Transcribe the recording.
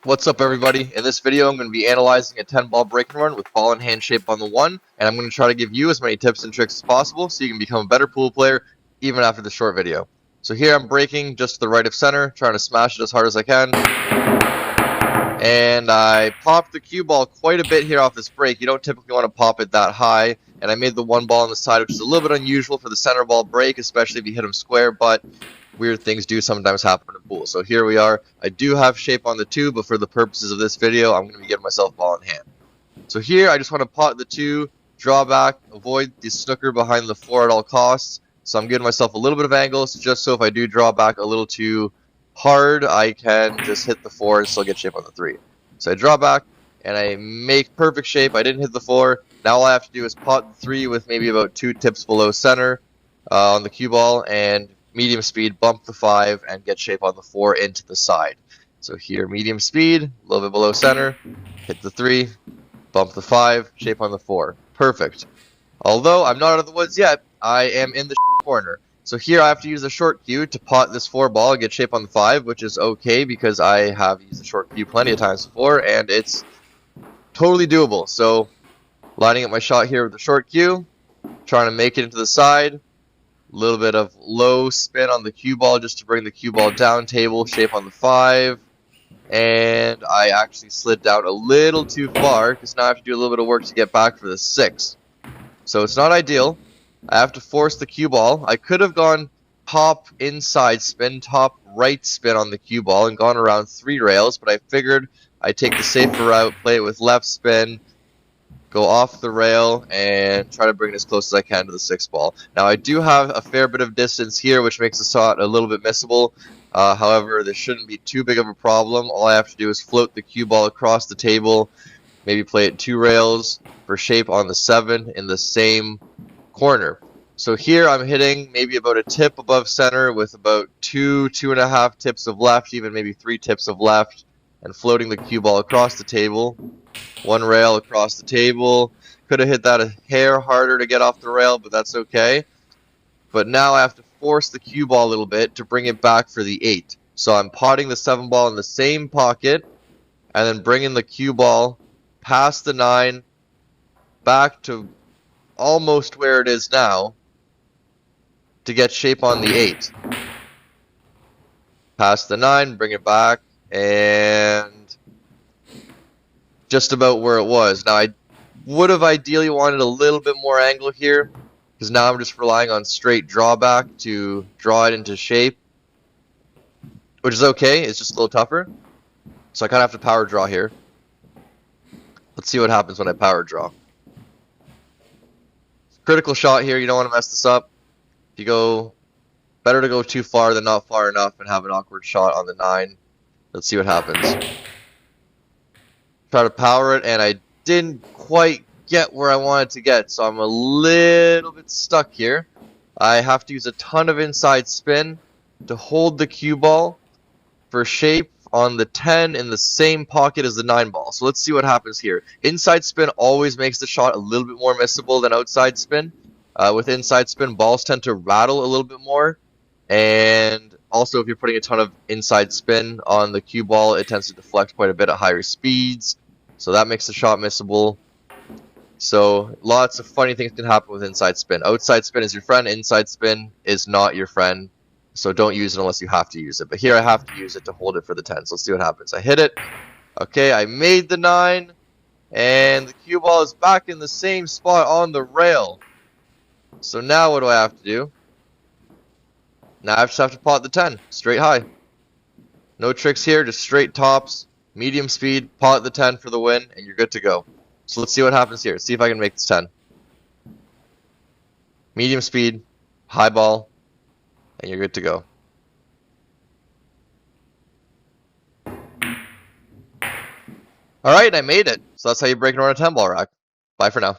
What's up, everybody? In this video, I'm going to be analyzing a 10-ball break and run with ball and hand shape on the 1, and I'm going to try to give you as many tips and tricks as possible so you can become a better pool player even after the short video. So here I'm breaking just to the right of center, trying to smash it as hard as I can. And I popped the cue ball quite a bit here off this break. You don't typically want to pop it that high. And I made the 1 ball on the side, which is a little bit unusual for the center ball break, especially if you hit them square, but weird things do sometimes happen in pool. So here we are. I do have shape on the 2, but for the purposes of this video, I'm going to be getting myself ball in hand. So here, I just want to pot the 2, draw back, avoid the snooker behind the 4 at all costs. So I'm giving myself a little bit of angles, just so if I do draw back a little too hard, I can just hit the 4 and still get shape on the 3. So I draw back, and I make perfect shape. I didn't hit the 4. Now all I have to do is pot the 3 with maybe about 2 tips below center on the cue ball, and medium speed, bump the 5, and get shape on the 4 into the side. So here, medium speed, a little bit below center, hit the 3, bump the 5, shape on the 4. Perfect. Although I'm not out of the woods yet, I am in the corner. So here I have to use a short cue to pot this 4 ball and get shape on the 5, which is okay because I have used the short cue plenty of times before, and it's totally doable. So lining up my shot here with the short cue, trying to make it into the side. A little bit of low spin on the cue ball just to bring the cue ball down table, shape on the 5. And I actually slid down a little too far because now I have to do a little bit of work to get back for the 6. So it's not ideal. I have to force the cue ball. I could have gone top inside spin, top right spin on the cue ball and gone around 3 rails, but I figured I'd take the safer route, play it with left spin, go off the rail, and try to bring it as close as I can to the 6 ball. Now I do have a fair bit of distance here, which makes the shot a little bit missable. However, this shouldn't be too big of a problem. All I have to do is float the cue ball across the table, maybe play it 2 rails for shape on the 7 in the same corner. So here I'm hitting maybe about a tip above center with about 2.5 tips of left, even maybe 3 tips of left, and floating the cue ball across the table. 1 rail across the table. Could have hit that a hair harder to get off the rail, but that's okay. But now I have to force the cue ball a little bit to bring it back for the 8. So I'm potting the 7 ball in the same pocket, and then bringing the cue ball past the 9, back to almost where it is now, to get shape on the 8. Past the 9, bring it back, and just about where it was. Now, I would have ideally wanted a little bit more angle here, because now I'm just relying on straight drawback to draw it into shape, which is okay. It's just a little tougher. So I kind of have to power draw here. Let's see what happens when I power draw. Critical shot here. You don't want to mess this up. If you go, better to go too far than not far enough and have an awkward shot on the 9. Let's see what happens. Try to power it, and I didn't quite get where I wanted to get, so I'm a little bit stuck here. I have to use a ton of inside spin to hold the cue ball for shape on the 10 in the same pocket as the 9 ball. So let's see what happens here. Inside spin always makes the shot a little bit more missable than outside spin. With inside spin, balls tend to rattle a little bit more, and also if you're putting a ton of inside spin on the cue ball, it tends to deflect quite a bit at higher speeds, so that makes the shot missable. So lots of funny things can happen with inside spin. Outside spin is your friend, inside spin is not your friend, so don't use it unless you have to use it. But here I have to use it to hold it for the 10, so let's see what happens. I hit it. Okay, I made the 9, and the cue ball is back in the same spot on the rail. So now what do I have to do? Now I just have to pot the 10, straight high. No tricks here, just straight tops, medium speed, pot the 10 for the win, and you're good to go. So let's see what happens here. See if I can make this 10. Medium speed, high ball, and you're good to go. Alright, I made it. So that's how you break and run a 10 ball rack. Bye for now.